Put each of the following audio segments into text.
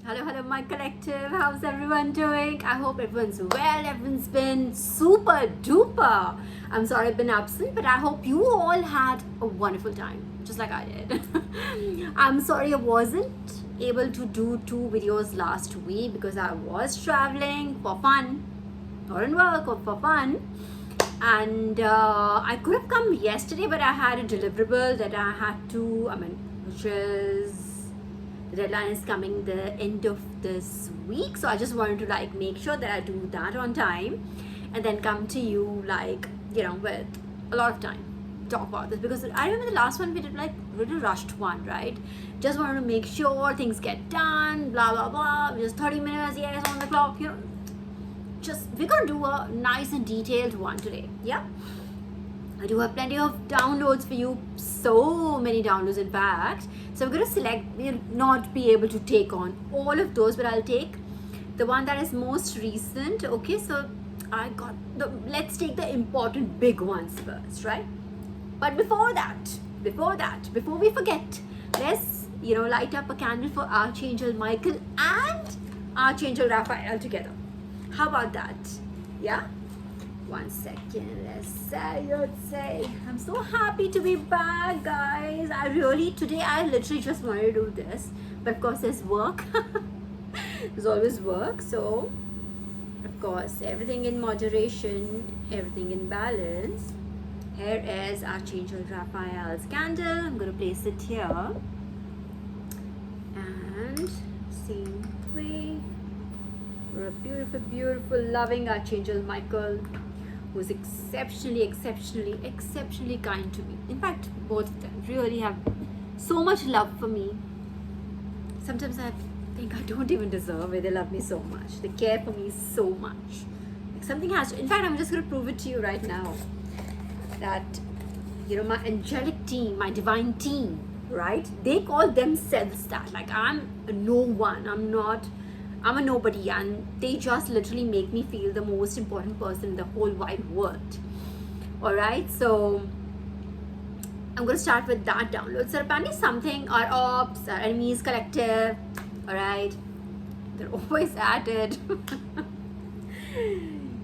Hello, my collective. How's everyone doing? I hope everyone's well. Everyone's been super duper. I'm sorry I've been absent, but I hope you all had a wonderful time, just like I did. I'm sorry I wasn't able to do 2 videos last week because I was traveling for fun, not in work, or for fun. And I could have come yesterday, but I had a deliverable that I had to, which is, the deadline is coming the end of this week, so I just wanted to make sure that I do that on time and then come to you with a lot of time to talk about this, because I remember the last one we did really rushed one, right? Just wanted to make sure things get done, blah blah blah, just 30 minutes, yes, on the clock, just we're gonna do a nice and detailed one today. Yeah, I do have plenty of downloads for you, so many downloads in fact. So we're going to select, we'll not be able to take on all of those, but I'll take the one that is most recent. Okay, so let's take the important big ones first, right? But before we forget, let's light up a candle for Archangel Michael and Archangel Raphael together. How about that? Yeah? 1 second, let's say I'm so happy to be back, guys. Today I literally just wanted to do this, but of course there's work. There's always work, so of course everything in moderation, everything in balance. Here is Archangel Raphael's candle. I'm going to place it here and same way for a beautiful loving Archangel Michael, who's exceptionally kind to me. In fact, both of them really have so much love for me. Sometimes I think I don't even deserve it. They love me so much. They care for me so much. Something has to, in fact, I'm just going to prove it to you right now that, my angelic team, my divine team, right? They call themselves that. I'm no one. I'm a nobody, and they just literally make me feel the most important person in the whole wide world. Alright, so I'm going to start with that download. So apparently something, our ops, our enemies collective, alright, they're always at it.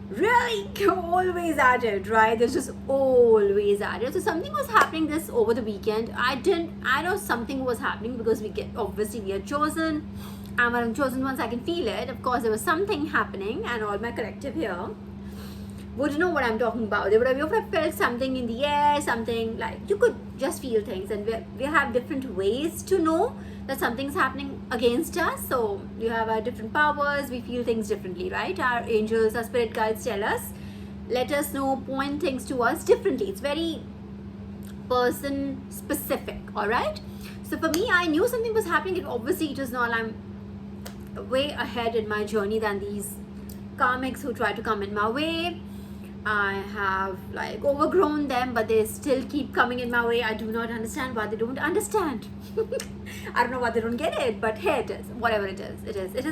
Really, always at it, right? They're just always at it. So something was happening this over the weekend. I know something was happening because we are chosen. I'm one of the chosen ones, I can feel it. Of course, there was something happening, and all my collective here would know what I'm talking about. They would have felt something in the air, something you could just feel things, and we have different ways to know that something's happening against us. So you have our different powers, we feel things differently, right? Our angels, our spirit guides tell us, let us know, point things to us differently. It's very person specific, all right? So for me, I knew something was happening. It was not, I'm way ahead in my journey than these karmics who try to come in my way. I have overgrown them, but they still keep coming in my way. I do not understand why they don't understand. I don't know why they don't get it, but here it is. Whatever it is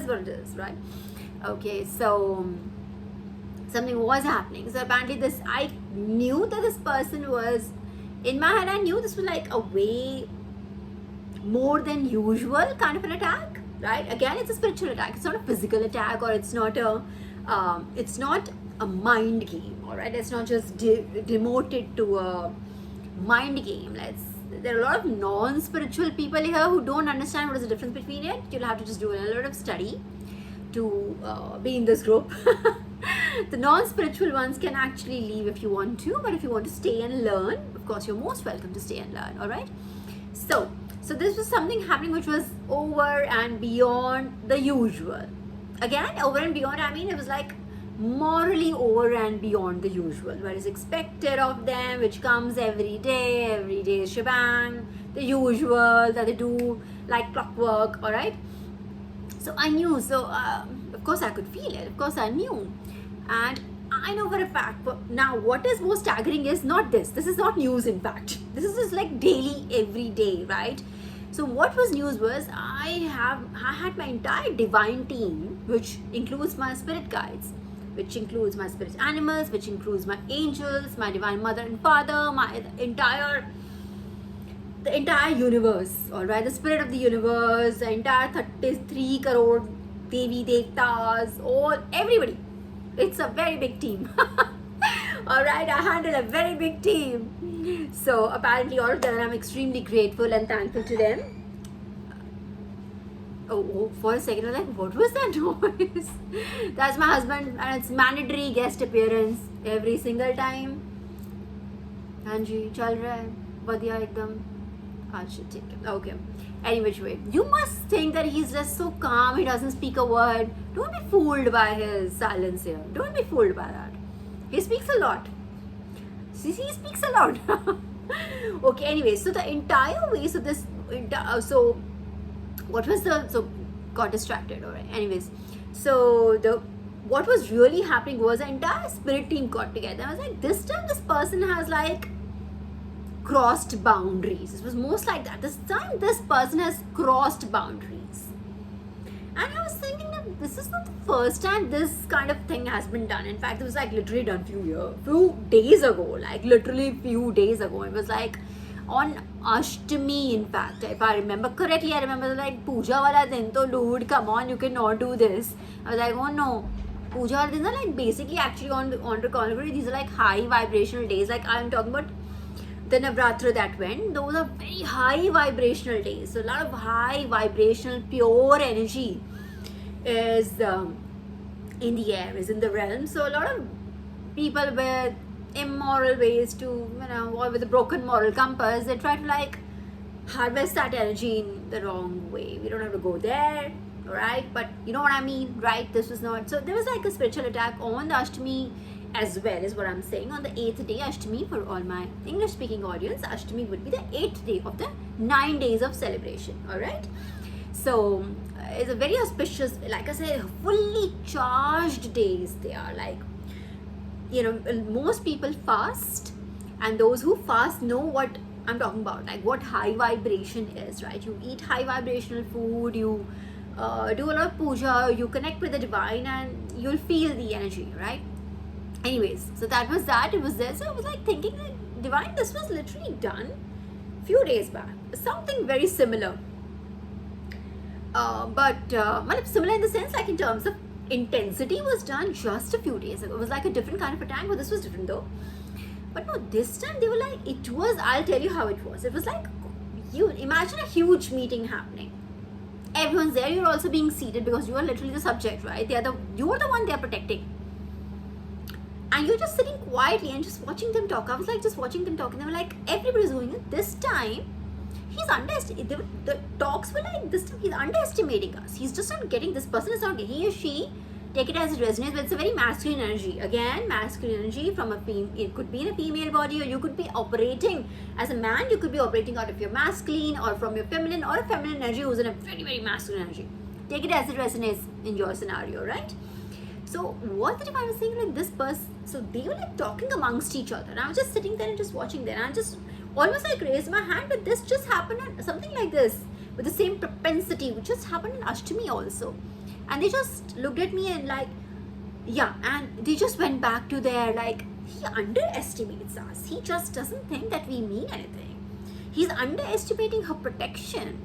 what it is, right? Okay, so something was happening. So apparently I knew that this person was, in my head I knew this was a way more than usual kind of an attack. Right? Again, it's a spiritual attack. It's not a physical attack, or it's not a mind game. All right, it's not just demoted to a mind game. There are a lot of non-spiritual people here who don't understand what is the difference between it. You'll have to just do a little bit of study to be in this group. The non-spiritual ones can actually leave if you want to, but if you want to stay and learn, of course, you're most welcome to stay and learn. All right, so this was something happening which was over and beyond the usual. Again, over and beyond, it was morally over and beyond the usual. What is expected of them, which comes every day shebang, the usual that they do like clockwork, alright? So I knew, of course I could feel it, of course I knew. And I know for a fact, but now what is most staggering is not this. This is not news, in fact. This is just daily, every day, right? So what was news was I had my entire divine team, which includes my spirit guides, which includes my spirit animals, which includes my angels, my divine mother and father, my entire the entire universe, all right, the spirit of the universe, the entire 33 crore Devi Devtas, all everybody. It's a very big team. All right, I handle a very big team. So apparently all of them, I'm extremely grateful and thankful to them. Oh, for a second I was like, what was that noise? That's my husband, and it's mandatory guest appearance every single time. Hanji, chal raha hai, badhiya ekdam. Acha, take it. Okay. Any which way, you must think that he's just so calm, he doesn't speak a word. Don't be fooled by his silence here. Don't be fooled by that. He speaks a lot. See, he speaks a lot. Okay, anyway, so the entire way, so this, so what was the, so got distracted, alright. Anyways, so what was really happening was the entire spirit team got together. I was like, this time this person has like crossed boundaries. It was most like that. This time this person has crossed boundaries. And I was thinking that this is not the first time this kind of thing has been done. In fact, it was like literally done few days ago. Like literally few days ago. It was like on Ashtami, in fact, if I remember correctly. I remember like Puja wala din, to dude, come on, you cannot do this. I was like, oh no. Puja wala din are like basically actually on the contrary, these are like high vibrational days. Like I'm talking about the Navratra that went, those are very high vibrational days. So a lot of high vibrational pure energy is in the air, is in the realm. So a lot of people with immoral ways to, or with a broken moral compass, they try to like harvest that energy in the wrong way. We don't have to go there, alright? But you know what I mean, right? This was not, so there was like a spiritual attack on the Ashtami as well, is what I'm saying. On the 8th day, Ashtami, for all my English speaking audience, Ashtami would be the 8th day of the 9 days of celebration, alright? So it's a very auspicious, like I said, fully charged days. They are like, most people fast, and those who fast know what I'm talking about, like what high vibration is, right? You eat high vibrational food, you do a lot of puja, you connect with the divine, and you'll feel the energy, right? Anyways, so that was that. It was there. So I was like thinking, like, divine, this was literally done few days back. Something very similar. But similar in the sense, like in terms of intensity, was done just a few days ago. It was like a different kind of attack, but this was different though. But no, this time they were like, I'll tell you how it was. It was like, you imagine a huge meeting happening. Everyone's there, you're also being seated because you are literally the subject, right? You are the one they're protecting. And you're just sitting quietly and just watching them talk. I was like just watching them talk, and they were like, everybody's doing it. This time, he's underestimating. The talks were like, this time he's underestimating us. He's just not getting, this person is not getting, he or she, take it as it resonates, but it's a very masculine energy. Again, masculine energy from it could be in a female body, or you could be operating as a man, you could be operating out of your masculine, or from your feminine, or a feminine energy who's in a very, very masculine energy. Take it as it resonates in your scenario, right? So what the divine was saying, like this person, so they were like talking amongst each other, and I was just sitting there and just watching them, and I just almost like raised my hand, but this just happened on something like this, with the same propensity, which just happened in Ashtami also. And they just looked at me and like, yeah, and they just went back to their, like, he underestimates us. He just doesn't think that we mean anything. He's underestimating her protection.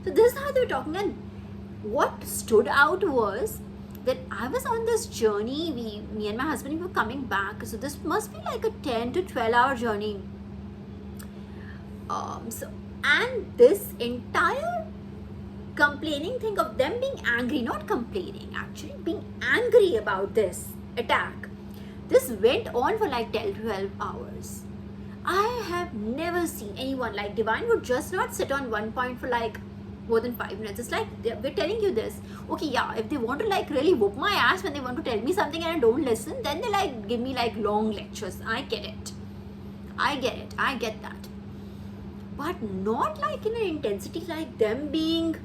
So this is how they were talking, and what stood out was that I was on this journey, me and my husband, we were coming back. So this must be like a 10 to 12 hour journey. And this entire complaining thing of them being angry, not complaining, actually being angry about this attack, this went on for like 10 to 12 hours. I have never seen anyone, like divine would just not sit on one point for like more than 5 minutes. It's like, we're telling you this. Okay, yeah, if they want to like really whoop my ass when they want to tell me something and I don't listen, then they like give me like long lectures. I get it. I get that. But not like in an intensity like them being,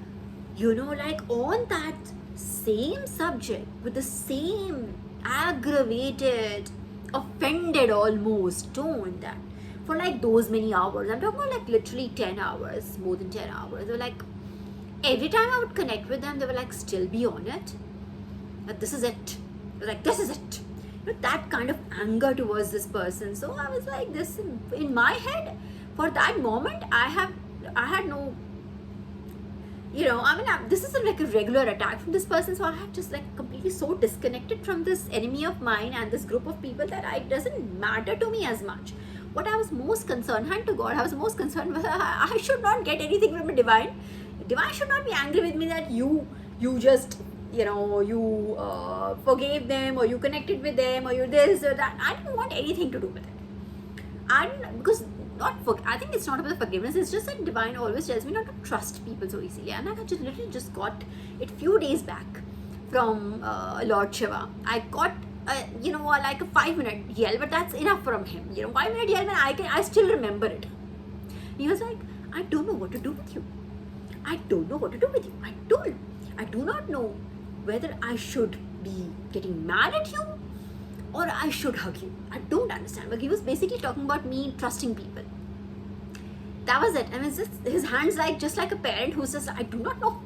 like on that same subject with the same aggravated, offended almost tone, that for like those many hours. I'm talking about like literally 10 hours, more than 10 hours. They were like, every time I would connect with them, they were like, still be on it. Like, this is it. Like, this is it. That kind of anger towards this person. So I was like, this in my head, for that moment, I have I had no, this isn't like a regular attack from this person, so I have just like completely so disconnected from this enemy of mine and this group of people that it doesn't matter to me as much. What I was most concerned, hand to God, I was most concerned with, I should not get anything from a divine. Divine should not be angry with me that you just, you forgave them, or you connected with them, or you this or that. I didn't want anything to do with it. Because I think it's not about the forgiveness, it's just that divine always tells me not to trust people so easily. And I literally just got it few days back from Lord Shiva. I got like a 5-minute yell, but that's enough from him. 5-minute yell, and I still remember it. He was like, I don't know what to do with you. I don't know what to do with you. I do not know whether I should be getting mad at you or I should hug you. I don't understand. But he was basically talking about me trusting people. That was it. And it's just his hands just like a parent who says, I do not know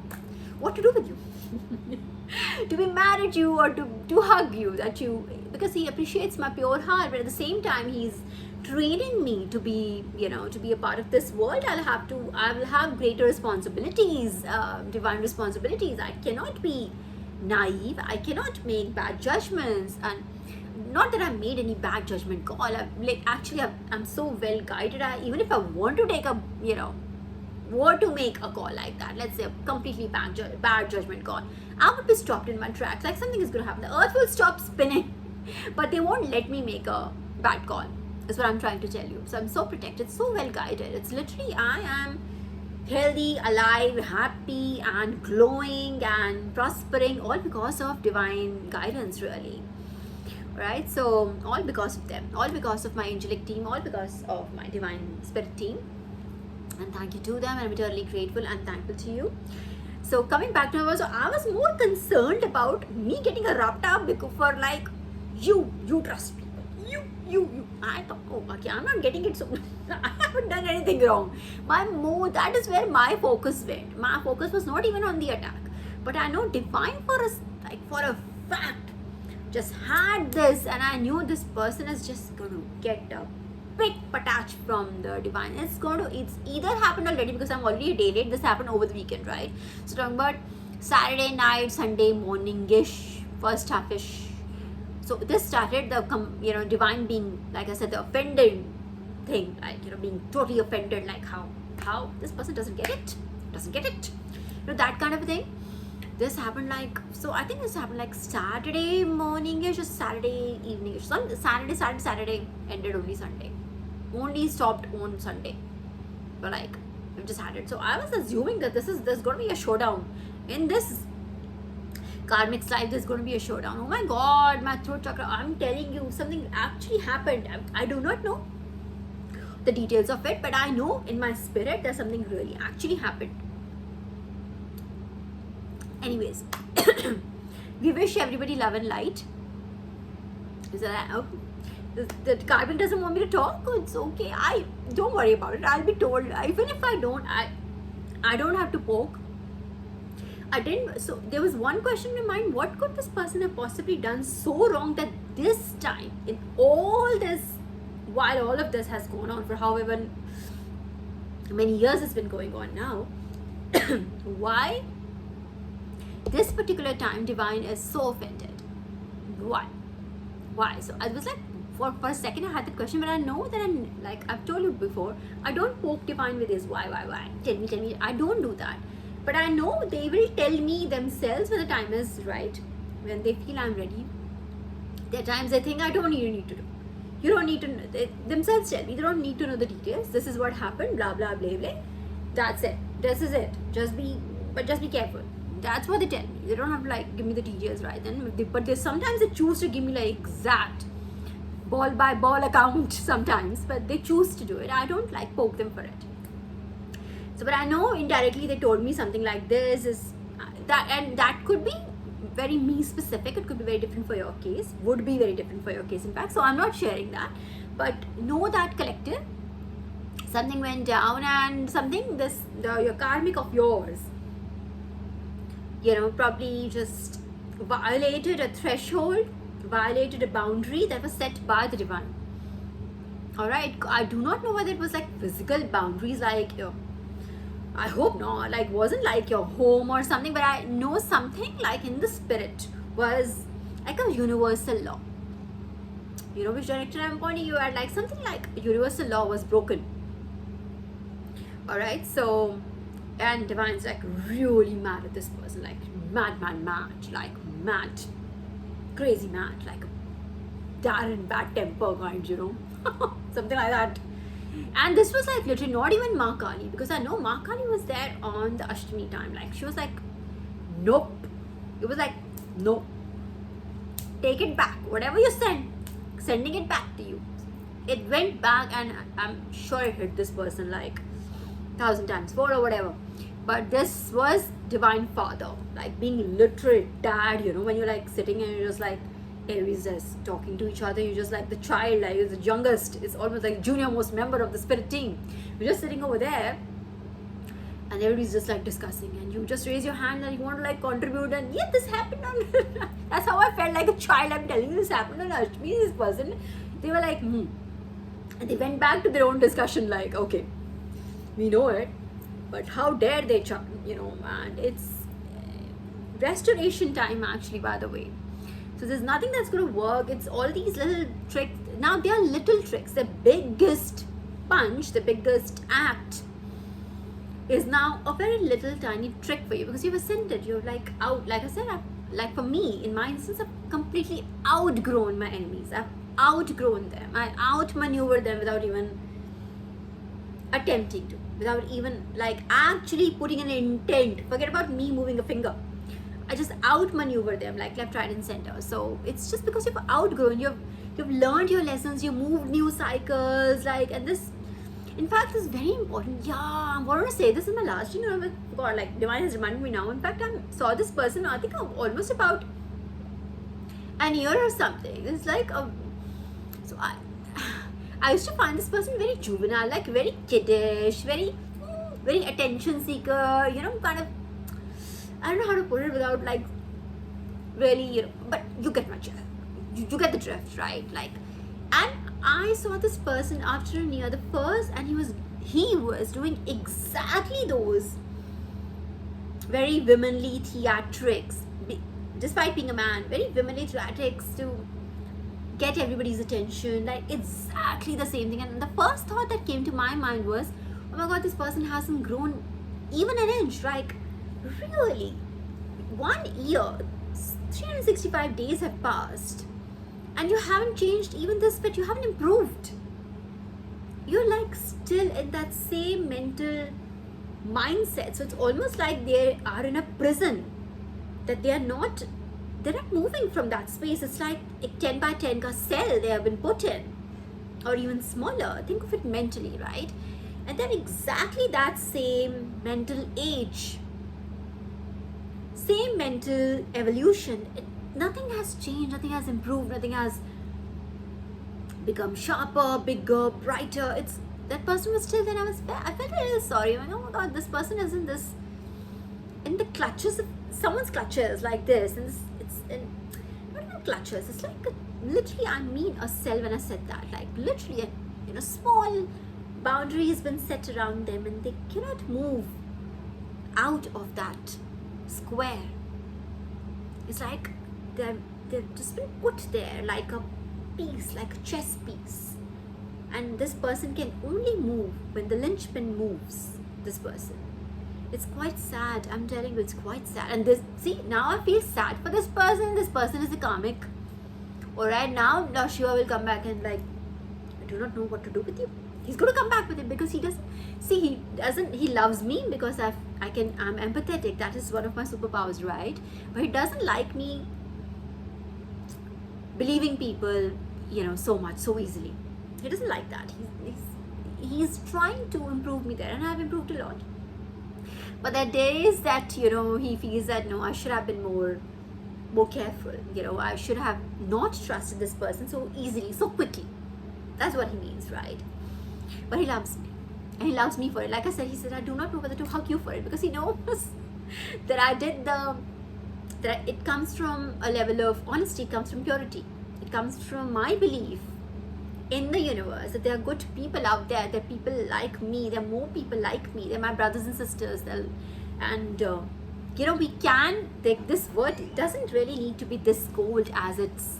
what to do with you. To be mad at you or to hug you, because he appreciates my pure heart, but at the same time he's training me to be a part of this world. I will have greater responsibilities, divine responsibilities. I cannot be naive. I cannot make bad judgments. And not that I made any bad judgment call. I'm so well guided. Even if I want to take to make a call like that, let's say a completely bad judgment call, I would be stopped in my tracks. Like something is going to happen. The earth will stop spinning, but they won't let me make a bad call. Is what I'm trying to tell you. So I'm so protected, so well guided. It's literally, I am healthy, alive, happy, and glowing and prospering, all because of divine guidance, really. Right? So all because of them, all because of my angelic team, all because of my divine spirit team. And thank you to them, and I'm eternally grateful and thankful to you. So coming back to my, so I was more concerned about me getting erupted up because for like, you trust people. You. I thought, oh, okay, I'm not getting it, so I haven't done anything wrong. That is where my focus went. My focus was not even on the attack. But I know divine for a fact just had this, and I knew this person is just going to get a bit attached from the divine. It's either happened already because I'm already a day late. This happened over the weekend, right? So talking about Saturday night, Sunday morning-ish, first half-ish. So this started the divine being, like I said, the offended thing, being totally offended, like how this person doesn't get it, that kind of a thing. This happened I think this happened Saturday morning-ish or Saturday evening-ish. Saturday ended only Sunday. Only stopped on Sunday. But we just had it. So I was assuming that there's going to be a showdown. In this karmic life, there's going to be a showdown. Oh my God, my throat chakra. I'm telling you, something actually happened. I do not know the details of it, but I know in my spirit there's something really actually happened. Anyways, we wish everybody love and light. Is that the karmic doesn't want me to talk? It's okay. Don't worry about it. I'll be told. Even if I don't have to poke. So there was one question in my mind: what could this person have possibly done so wrong that this time, in all this, while all of this has gone on for however many years it's been going on now, why this particular time divine is so offended? Why? So I was like, for a second I had the question, but I know that I've told you before, I don't poke divine with this why. Tell me. I don't do that. But I know they will tell me themselves when the time is right, when they feel I'm ready. There are times they think I don't even need to do. You don't need to know. They themselves tell me they don't need to know the details. This is what happened, blah, blah, blah, blah. That's it. This is it. Just be careful. That's what they tell me. They don't have to give me the details right then. But sometimes they choose to give me exact ball by ball account sometimes. But they choose to do it. I don't poke them for it. So, but I know indirectly they told me something like this is that, and that could be very me specific. It could be very different for your case. Would be very different for your case, in fact. So I'm not sharing that. But know that collective, something went down, and something your karmic of yours, probably just violated a threshold, violated a boundary that was set by the divine. All right. I do not know whether it was physical boundaries, I hope not, like wasn't like your home or something, but I know something like in the spirit was like a universal law. You know which direction I'm pointing you at, like something like universal law was broken. Alright, so, and Divine's like really mad at this person, like mad, like mad, crazy mad, like Darren bad temper kind, you know, something like that. And this was like literally not even Ma Kali, because I know Ma Kali was there on the Ashtami time. Like she was like, nope. It was like, no. Take it back. Whatever you send, sending it back to you. It went back, and I'm sure it hit this person like 1,000 times 4 or whatever. But this was Divine Father, like being literal dad, you know, when you're like sitting and you're just like, Aries just talking to each other, you're just like the child, like you're the youngest, it's almost like junior most member of the spirit team. You're just sitting over there and everybody's just like discussing, and you just raise your hand and you want to like contribute, and yeah, this happened on that's how I felt like a child. I'm telling you, this happened on Ashtami. This person, they were like and they went back to their own discussion, like, okay, we know it, but how dare they you know, and it's restoration time actually, by the way. So there's nothing that's going to work. It's all these little tricks. Now they are little tricks. The biggest punch, the biggest act is now a very little tiny trick for you, because you've ascended. You're like out. Like I said, like for me, in my instance, I've completely outgrown my enemies. I've outgrown them. I outmaneuvered them without even attempting to. Without even like actually putting an intent. Forget about me moving a finger. I just outmaneuver them like left, right, and center. So it's just because you've outgrown, you've learned your lessons, you moved new cycles, like, and this, in fact, this is very important. Yeah, I want to say this is my last, you know, God, like Divine has reminded me now. In fact, I saw this person, I think almost about an year or something. It's like so I used to find this person very juvenile, like very kiddish, very attention seeker, you know, kind of. I don't know how to put it without like really, you know, but you get my drift. You get the drift, right? Like, and I saw this person after a year, the first, and he was doing exactly those very womanly theatrics, despite being a man, very womanly theatrics to get everybody's attention, like exactly the same thing. And the first thought that came to my mind was, oh my God, this person hasn't grown even an inch, like. Really? 1 year, 365 days have passed, and you haven't changed even this bit. You haven't improved. You're like still in that same mental mindset. So it's almost like they are in a prison, that they're not moving from that space. It's like a 10 by 10 ka cell they have been put in, or even smaller. Think of it mentally, right? And then exactly that same mental age, same mental evolution, nothing has changed, nothing has improved, nothing has become sharper, bigger, brighter. It's that person was still there. I felt a little sorry. I'm like, oh my God, this person is in the clutches of someone's clutches like this, and it's in not even clutches. It's like literally, I mean a cell when I said that. Like literally, a small boundary has been set around them, and they cannot move out of that square. It's like they've just been put there like a piece, like a chess piece, and this person can only move when the linchpin moves. This person, it's quite sad. I'm telling you, it's quite sad. And this, see, now I feel sad for this person. This person is a karmic. Alright, now Shiva will come back and like, I do not know what to do with you. He's going to come back with it, because he loves me because I'm empathetic. That is one of my superpowers, right? But he doesn't like me believing people, you know, so much, so easily. He doesn't like that. He's trying to improve me there, and I've improved a lot. But there are days that, you know, he feels that, no, I should have been more careful. You know, I should have not trusted this person so easily, so quickly. That's what he means, right? But he loves me, and he loves me for it. Like I said, he said, I do not know whether to hug you for it, because he knows that I did that it comes from a level of honesty, it comes from purity, it comes from my belief in the universe, that there are good people out there, there are people like me, there are more people like me, they're my brothers and sisters, and we can, this world doesn't really need to be this cold as it's,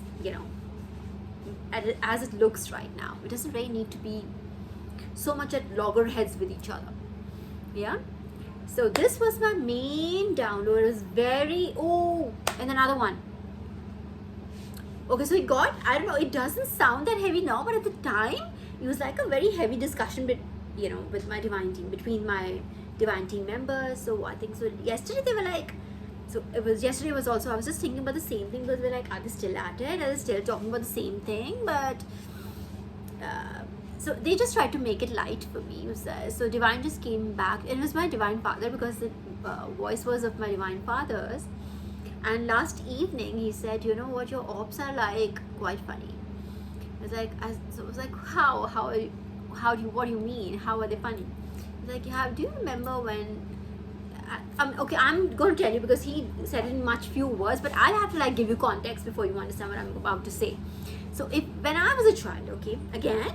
as it looks right now. It doesn't really need to be so much at loggerheads with each other. Yeah. So this was my main download. It was very, and another one. Okay, so I don't know, it doesn't sound that heavy now, but at the time, it was like a very heavy discussion with my divine team, between my divine team members. So I think so yesterday they were like, yesterday was also, I was just thinking about the same thing, because we're like, are they still at it? Are they still talking about the same thing? But so they just tried to make it light for me. So Divine just came back. It was my divine father, because the voice was of my divine father's. And last evening he said, you know what, your orbs are like quite funny. It's like, so I was like, what do you mean? How are they funny? It's like, yeah, do you remember when? Okay, I'm going to tell you, because he said it in few words, but I'll have to give you context before you understand what I'm about to say. So when I was a child, okay, again,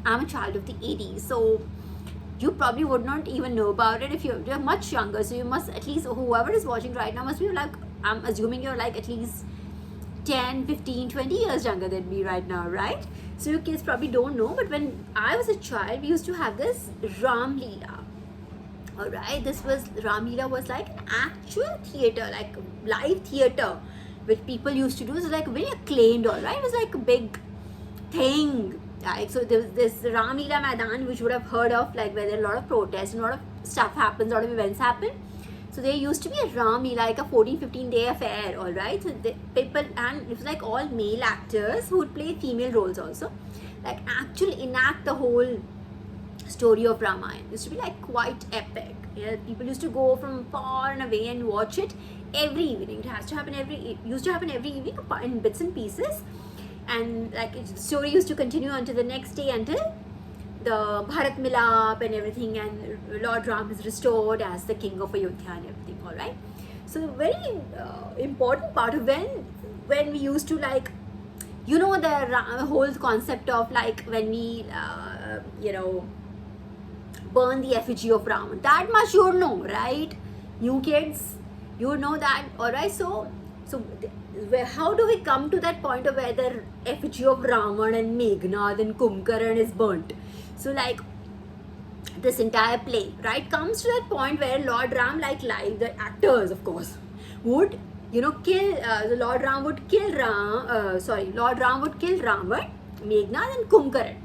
I'm a child of the 80s, so you probably would not even know about it if you're much younger. So you must, at least whoever is watching right now, must be like, I'm assuming you're at least 10, 15, 20 years younger than me right now, right? So you kids probably don't know, but when I was a child, we used to have this Ram Leela. Alright, Ram Leela was like an actual theatre, like live theatre, which people used to do. It was like very acclaimed, alright? It was like a big thing. Right? So there was this Ram Leela Maidan, which you would have heard of, where there are a lot of protests and a lot of stuff happens, a lot of events happen. So there used to be a Ram Leela, like a 14-15 day affair, alright? So people, and it was like all male actors who would play female roles also, actually enact the whole story of Ramayana. It used to be quite epic. Yeah, people used to go from far and away and watch it every evening. It used to happen every evening in bits and pieces. And the story used to continue until the next day, until the Bharat Milap and everything, and Lord Ram is restored as the king of Ayodhya and everything, alright? So very important part of when we used to the whole concept of when we burn the effigy of Ram. That much you know, right? You kids, you know that, alright? So how do we come to that point of where the effigy of Ravan and Meghnad and Kumbhakaran is burnt? So this entire play, right, comes to that point where Lord Ram, the actors, of course, would kill, Lord Ram would kill Lord Ram would kill Ravan, Meghnad and Kumbhakaran.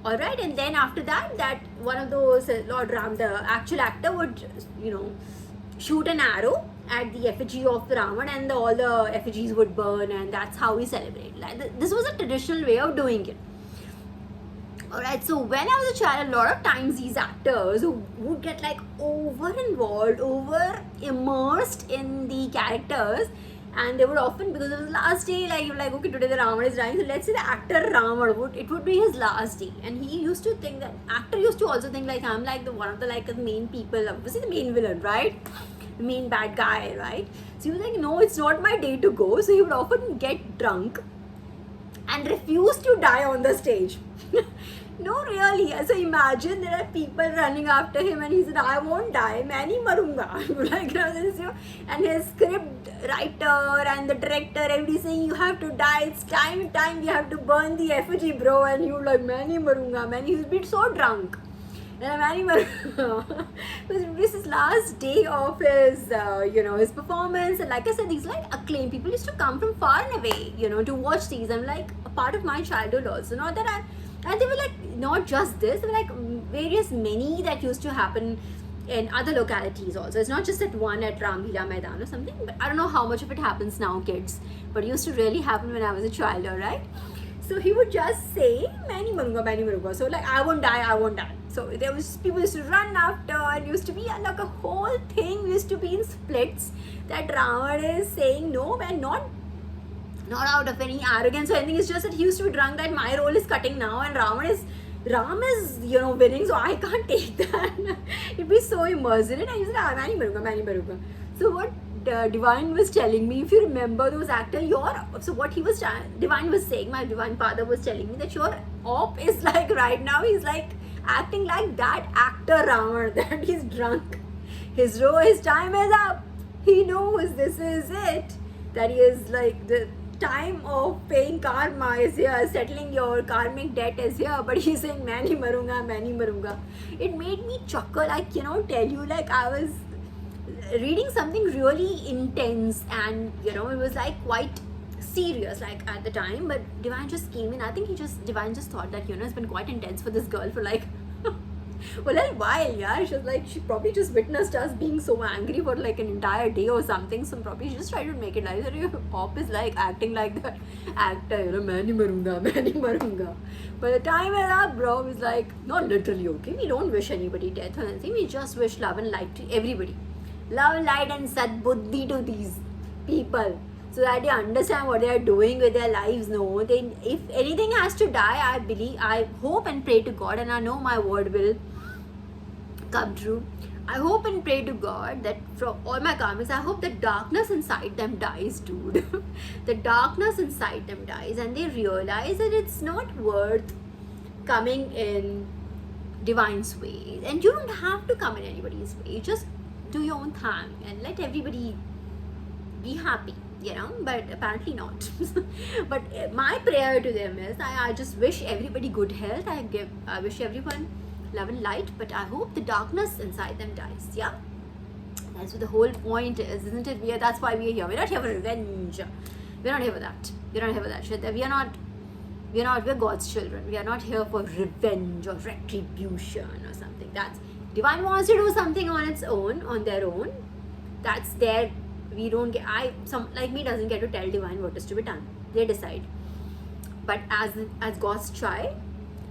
Alright, and then after that one of those, Lord Ram, the actual actor, would shoot an arrow at the effigy of Ravan, and all the effigies would burn, and that's how we celebrate. This was a traditional way of doing it. Alright, so when I was a child, a lot of times these actors would get over involved, over immersed in the characters, and they would often, because it was last day, you're okay, today the Ravan is dying, so let's say the actor Ravan it would be his last day, and he used to think that, actor used to also think I'm one of the main people, obviously the main villain, right? The main bad guy, right? So he was no, it's not my day to go. So he would often get drunk and refuse to die on the stage. No, really. So imagine there are people running after him, and he said, I won't die, मैं नहीं मरूंगा. And his script writer and the director, everybody saying, you have to die, it's time, you have to burn the effigy, bro. And he was like, मैं नहीं मरूंगा, man. He was been so drunk. And this is last day of his, his performance. And like I said, these acclaimed people used to come from far and away, to watch these. I'm a part of my childhood also. Not that and they were not just this, there were many that used to happen in other localities also. It's not just that one at Ram Leela Maidan or something, but I don't know how much of it happens now, kids. But it used to really happen when I was a child, alright? So he would just say, मैं नहीं मरूंगा. So I won't die. So there was people used to run after, and used to be a whole thing used to be in splits, that Ravan is saying no, man, not out of any arrogance or anything. It's just that he used to be drunk, that my role is cutting now, and Ram is winning, so I can't take that. It'd be so immersive, and I used to say, मैं नहीं मरूंगा. So what Divine was telling me, if you remember those actor, so what he was Divine was saying, my divine father was telling me that your op is like right now he's like acting like that actor Ravan, that he's drunk. His time is up. He knows this is it. That he is like the time of paying karma is here, settling your karmic debt is here, but he's saying main hi marunga. It made me chuckle. I cannot tell you, like I was reading something really intense, and it was like quite serious like at the time, but Divine just came in. I think Divine just thought that it's been quite intense for this girl for like well, a while, yeah. She probably just witnessed us being so angry for like an entire day or something. So probably she just tried to make it nice. Your op is like acting like that actor, mani marunga. But the time is up, bro. It's like not literally okay. We don't wish anybody death or anything. We just wish love and light to everybody. Love, light, and sadbuddhi to these people, so that they understand what they are doing with their lives. No, if anything has to die, I hope and pray to God, and I know my word will come true. I hope and pray to God that from all my karmics, I hope the darkness inside them dies, dude. The darkness inside them dies, and they realize that it's not worth coming in Divine's way. And you don't have to come in anybody's way. Just do your own thing and let everybody be happy. But apparently not. But my prayer to them is, I just wish everybody good health. I wish everyone love and light, but I hope the darkness inside them dies. Yeah, that's what the whole point is, isn't it? That's why we are here. We're not here for revenge. We're not here for that. We're not here for that shit. We're God's children. We are not here for revenge or retribution or something. That's Divine wants to do something on their own. That's their. We don't get. Like me doesn't get to tell Divine what is to be done. They decide. But as God's child,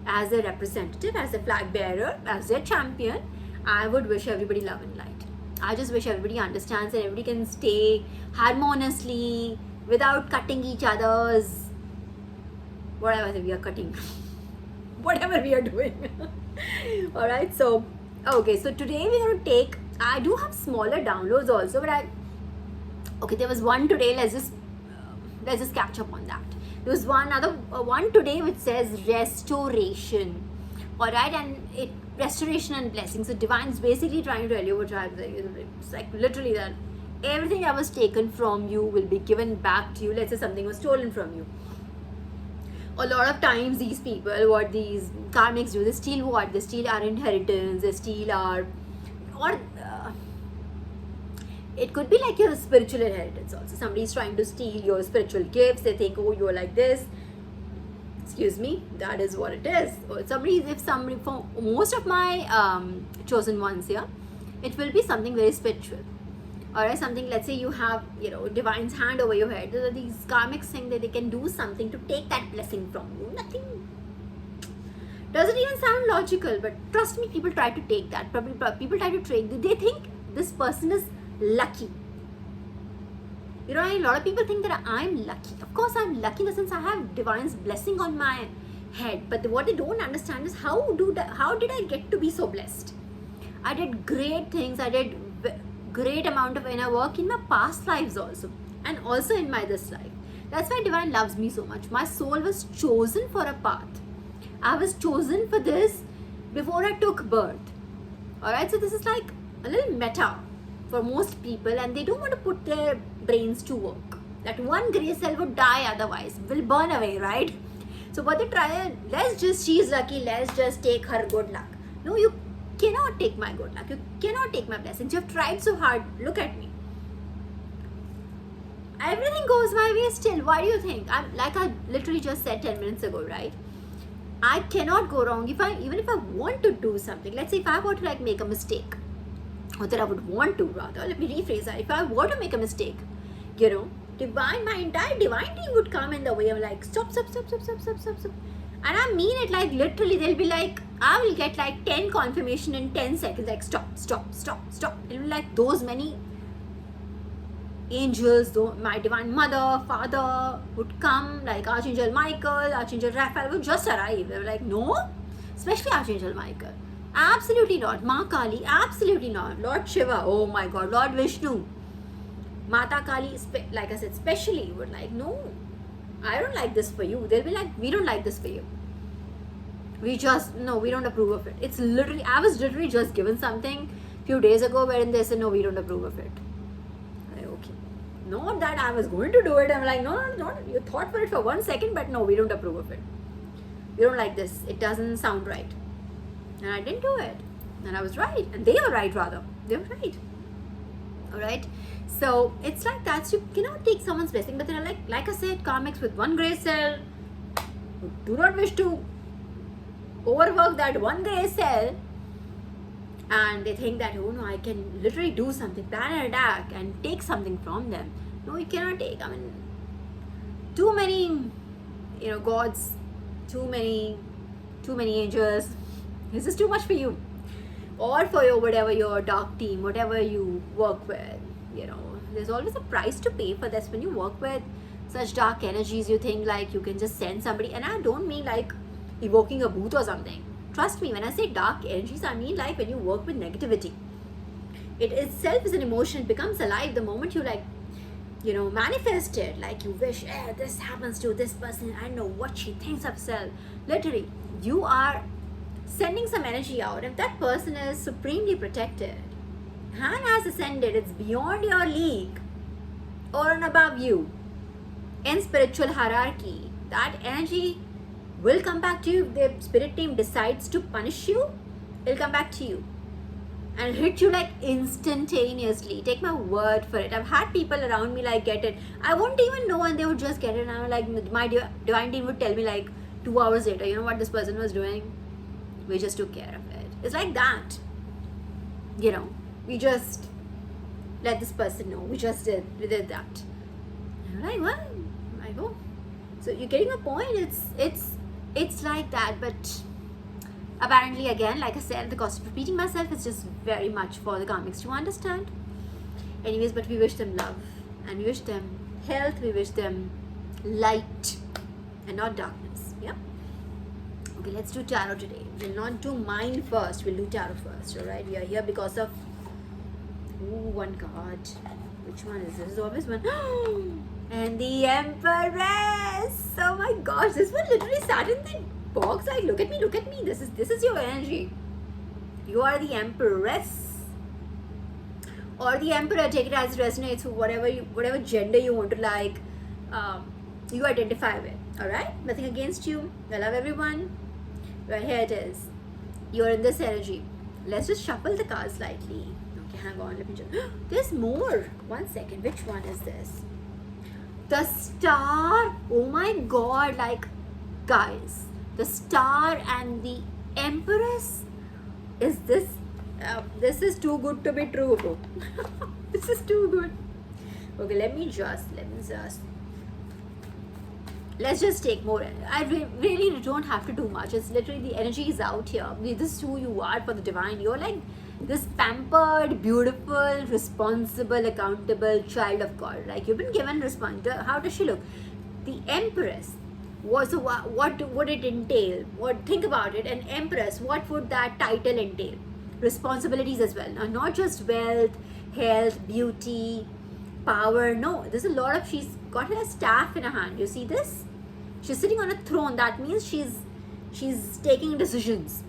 as a representative, as a flag bearer, as a champion, I would wish everybody love and light. I just wish everybody understands and everybody can stay harmoniously without cutting each other's whatever we are cutting, whatever we are doing. Alright, so okay, so today we're going to take, I do have smaller downloads also, but there was one today. Let's just catch up on that. There was one today which says restoration. Alright, and restoration and blessing. So Divine's basically trying to tell you what it's like literally that everything that was taken from you will be given back to you. Let's say something was stolen from you. A lot of times these people, what these karmics do, they steal what? They steal our inheritance, they steal our, it could be like your spiritual inheritance also. Somebody's trying to steal your spiritual gifts. They think, oh, you're like this. Excuse me, that is what it is. Or for most of my chosen ones here, it will be something very spiritual. Alright, something, let's say you have, Divine's hand over your head. These karmics think that they can do something to take that blessing from you. Nothing. Doesn't even sound logical, but trust me, people try to take that. People try to trade. They think this person is lucky. A lot of people think that I'm lucky. Of course I'm lucky in the sense I have Divine's blessing on my head, but what they don't understand is how did I get to be so blessed? I did great things. I did great amount of inner work in my past lives also, and also in my this life. That's why Divine loves me so much. My soul was chosen for a path. I was chosen for this before I took birth. Alright, so this is like a little meta for most people, and they don't want to put their brains to work. That one grey cell would die otherwise, will burn away, right? So what they try, she's lucky, let's just take her good luck. No, you cannot take my good luck. You cannot take my blessings. You have tried so hard. Look at me. Everything goes my way still. Why do you think? Like I literally just said 10 minutes ago, right? I cannot go wrong even if I want to do something. Let's say if I were to like make a mistake, or that I would want to rather, let me rephrase that. If I were to make a mistake, my entire Divine team would come in the way. I'm like, stop. And I mean it, like literally they'll be like, I will get like 10 confirmation in 10 seconds, like stop. It'll be like those many angels, my Divine Mother, Father would come, like Archangel Michael, Archangel Raphael would just arrive. They were like, no, especially Archangel Michael. Absolutely not. Ma Kali, absolutely not. Lord Shiva, oh my God, Lord Vishnu. Mata Kali, like I said, especially would like, no, I don't like this for you. They'll be like, we don't like this for you. We don't approve of it. It's literally, I was literally just given something few days ago wherein they said, no, we don't approve of it. I'm like, okay. Not that I was going to do it. I'm like, no, you thought for it for 1 second, but no, we don't approve of it. We don't like this. It doesn't sound right. And I didn't do it. And I was right. And they were right, rather. They were right. Alright? So, it's like that. So you cannot take someone's blessing. But they're like I said, karmics with one gray cell who do not wish to overwork that one gray cell, and they think that, oh no, I can literally do something, plan an attack and take something from them. No, you cannot take. I mean, too many, gods, too many angels. This is too much for you, or for your dark team, whatever you work with. There's always a price to pay for this. When you work with such dark energies, you think like you can just send somebody, and I don't mean like evoking a booth or something. Trust me, when I say dark energies, I mean like when you work with negativity. It itself is an emotion, it becomes alive the moment you manifest it. Like you wish, this happens to this person, I know what she thinks of herself. Literally, you are sending some energy out. If that person is supremely protected, Han has ascended, it's beyond your league or and above you in spiritual hierarchy, that energy will come back to you. If the spirit team decides to punish you, it'll come back to you and hit you like instantaneously. Take my word for it. I've had people around me like get it. I won't even know, and they would just get it. And I'm like, my divine team would tell me like 2 hours later, you know what this person was doing? We just took care of it. It's like that. We just let this person know. We did that. And I'm like, what? I go. So you're getting a point. It's like that, but apparently, again, like I said, at the cost of repeating myself, it's just very much for the karmics to understand. Anyways, but we wish them love, and we wish them health, we wish them light and not darkness. Yeah. Okay, let's do tarot today. We'll not do mine first, we'll do tarot first. Alright, we are here because of one card. Which one is this? There's always one. And the Empress. Oh my gosh, this one literally sat in the box like, look at me. This is your energy. You are the Empress or the Emperor. Take it as it resonates with whatever gender you want to like. You identify with. Alright, nothing against you. I love everyone. Right, here it is. You're in this energy. Let's just shuffle the cards slightly. Okay, hang on. Let me just. There's more. 1 second. Which one is this? The Star. Oh my god, like, guys, the Star and the Empress. Is this is too good to be true, bro. This is too good. Okay, let's just take more. I really don't have to do much. It's literally the energy is out here. This is who you are for the divine. You're like this pampered, beautiful, responsible, accountable child of God. Like you've been given how does she look? The Empress. What would it entail? Think about it. An Empress, what would that title entail? Responsibilities as well. Now, not just wealth, health, beauty, power. No, there's a lot of. She's got her staff in her hand. You see this? She's sitting on a throne. That means she's taking decisions.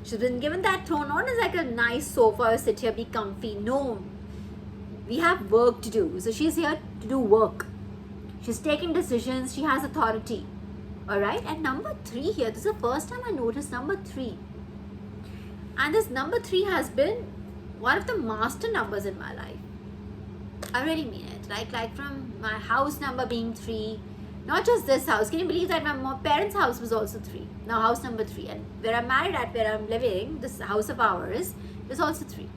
She's been given that throne not as like a nice sofa, sit here, be comfy. No, we have work to do. So she's here to do work. She's taking decisions. She has authority. Alright, and number 3 here. This is the first time I noticed number 3. And this number 3 has been one of the master numbers in my life. I really mean it. Like from my house number being 3. Not just this house. Can you believe that my parents' house was also 3? Now house number 3. And where I'm married at, where I'm living, this house of ours, is also 3.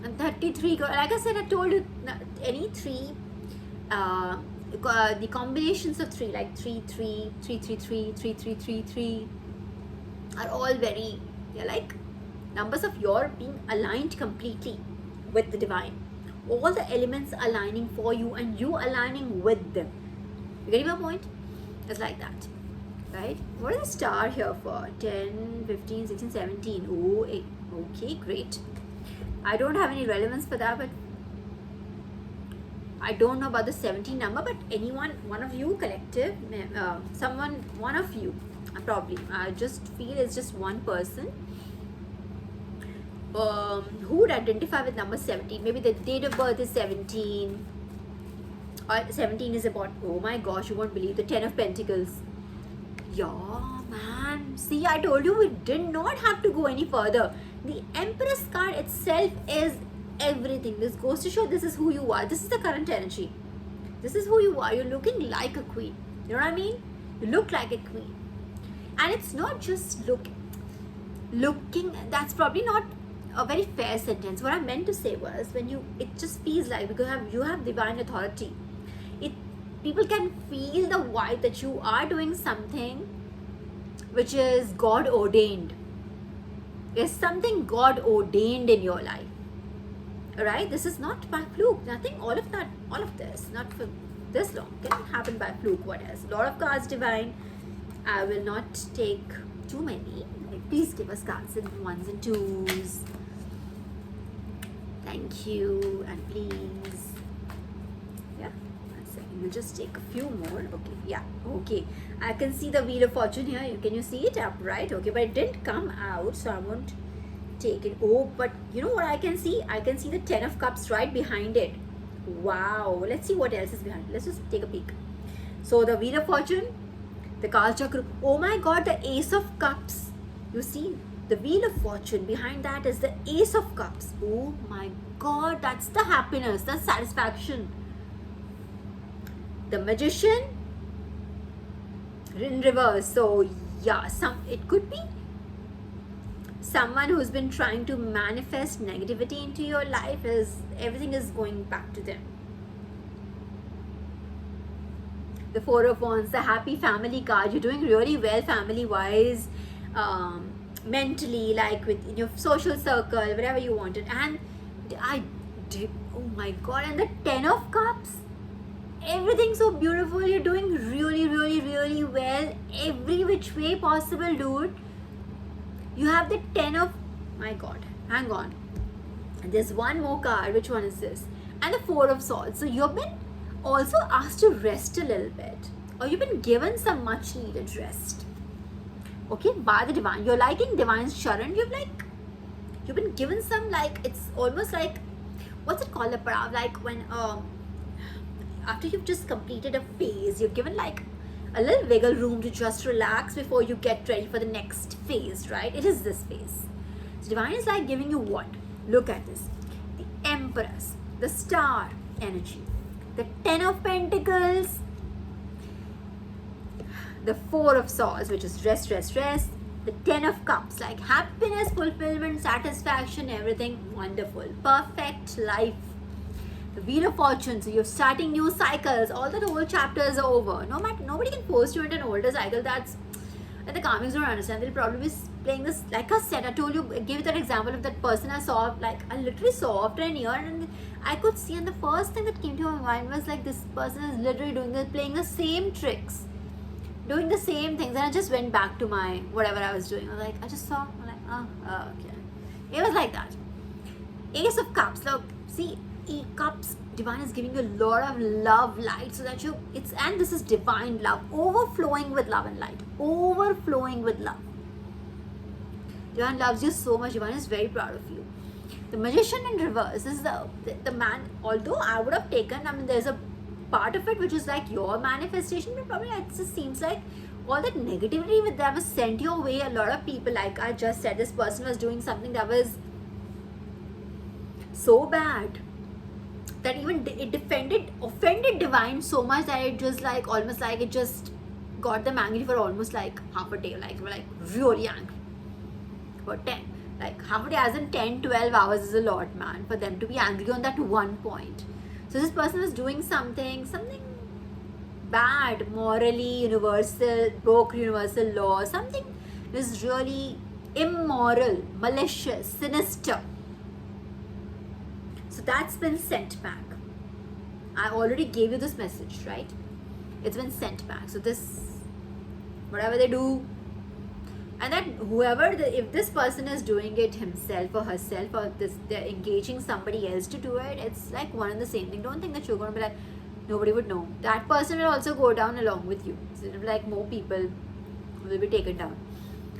And 33, like I said, I told you, any 3, the combinations of 3, like 3, 3, 3, 3, 3, 3, 3, 3, 3, are all very, like numbers of your being aligned completely with the divine. All the elements aligning for you and you aligning with them. You getting my point? It's like that. Right? What is the star here for? 10, 15, 16, 17. Oh, okay, great. I don't have any relevance for that, but I don't know about the 17 number, but anyone, one of you collective, someone, one of you, probably, I just feel it's just one person who would identify with number 17. Maybe the date of birth is 17, or 17 is about, oh my gosh, you won't believe, the 10 of Pentacles. Yeah, man. See, I told you we did not have to go any further. The Empress card itself is everything. This goes to show this is who you are. This is the current energy. This is who you are. You're looking like a queen. You know what I mean? You look like a queen. And it's not just looking, that's probably not a very fair sentence. What I meant to say was, when it just feels like, because you have divine authority. People can feel the vibe that you are doing something which is God ordained. There's something God ordained in your life. Alright? This is not by fluke. Nothing, all of this, not for this long, can happen by fluke. What else? A lot of cards divine. I will not take too many. Please give us cards in ones and twos. Thank you. And please. We'll just take a few more. Okay, yeah, okay. I can see the Wheel of Fortune here. Can you see it up, right? Okay, but it didn't come out, so I won't take it. Oh, but you know what I can see? I can see the 10 of Cups right behind it. Wow. Let's see what else is behind it. Let's just take a peek. So the Wheel of Fortune, the Kal Chakra. Oh my God, the Ace of Cups. You see, the Wheel of Fortune. Behind that is the Ace of Cups. Oh my God, that's the happiness, the satisfaction. The Magician in reverse. So yeah, it could be someone who's been trying to manifest negativity into your life, everything is going back to them. The Four of Wands, the Happy Family card. You're doing really well family wise, mentally, like in your social circle, wherever you want it. And oh my God, and the 10 of Cups. Everything so beautiful. You're doing really, really, really well. Every which way possible, dude. You have the 10 of... My God. Hang on. And there's one more card. Which one is this? And the 4 of Swords. So you've been also asked to rest a little bit. Or you've been given some much needed rest. Okay? By the Divine. You're liking Divine's Charan. You've been given some, like, it's almost like... What's it called? Like when... after you've just completed a phase, you're given like a little wiggle room to just relax before you get ready for the next phase, right? It is this phase. So Divine is like giving you what? Look at this. The Empress, the Star energy, the 10 of Pentacles, the 4 of Swords, which is rest, the 10 of Cups, like happiness, fulfillment, satisfaction, everything wonderful, perfect life. The Wheel of Fortune, so you're starting new cycles. All that old chapters are over. Nobody can force you into an older cycle. That's the karmics don't understand. They'll probably be playing this, like I said, I told you, I gave you that example of that person I saw, like I literally saw after a year, and I could see, and the first thing that came to my mind was like, this person is literally playing the same tricks, doing the same things. And I just went back to my whatever I was doing. I was like, I just saw, I'm like, oh, okay. It was like that. Ace of Cups. Look, see, Cups, Divine is giving you a lot of love, light, so that and this is divine love, overflowing with love and light, overflowing with love. Divine loves you so much. Divine is very proud of you. The Magician in reverse. This is the man. Although I would have taken, there's a part of it which is like your manifestation, but probably it just seems like all that negativity with them was sent your way. A lot of people, like I just said, this person was doing something that was so bad that even it offended Divine so much that it just like almost like it just got them angry for almost like half a day. Like they were like really angry for 10, like half a day, as in 10-12 hours is a lot, man, for them to be angry on that one point. So this person is doing something bad, morally universal, broke universal law, something is really immoral, malicious, sinister. So that's been sent back. I already gave you this message, right? It's been sent back. So this, whatever they do, and that if this person is doing it himself or herself, or they're engaging somebody else to do it, it's like one and the same thing. Don't think that you're going to be like, nobody would know. That person will also go down along with you. So like more people will be taken down.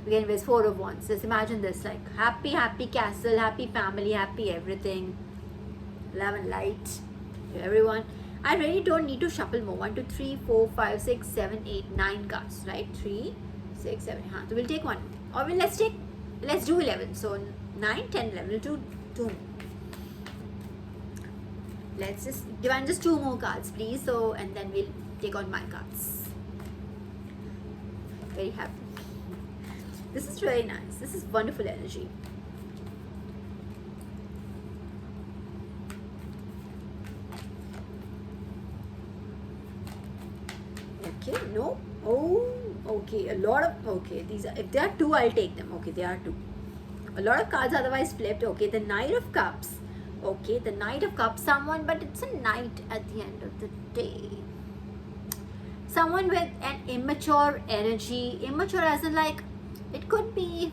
Again, there's 4 of Wands. Just imagine this, like happy castle, happy family, happy everything, love and light to everyone. I really don't need to shuffle more. 1, 2, 3, 4, 5, 6, 7, 8, 9 cards, right? 3, 6, 7. So we'll take 1, or let's do 11. So 9, 10, 11. We'll do 2. Let's just 2 more cards, please. So, and then we'll take on my cards. Very happy. This is really nice. This is wonderful energy. Okay, no. Oh, okay. A lot of, okay. These are, if there are 2, I'll take them. Okay, there are 2. A lot of cards otherwise flipped. Okay, the Knight of Cups. Okay, the Knight of Cups. Someone, but it's a knight at the end of the day. Someone with an immature energy. Immature as in like, it could be,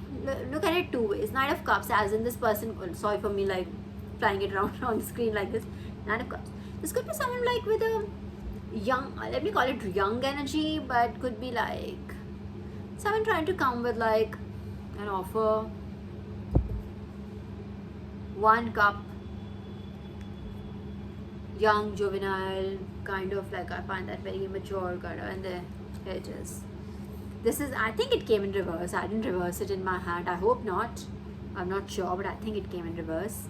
look at it 2 ways. Knight of Cups as in this person, sorry for me like flying it around on the screen like this. Knight of Cups. This could be someone like with a young, let me call it young energy, but could be like someone trying to come with like an offer. 1 cup. Young, juvenile, kind of like, I find that very immature kind of, and there it is. This is, I think it came in reverse. I didn't reverse it in my hand. I hope not. I'm not sure, but I think it came in reverse.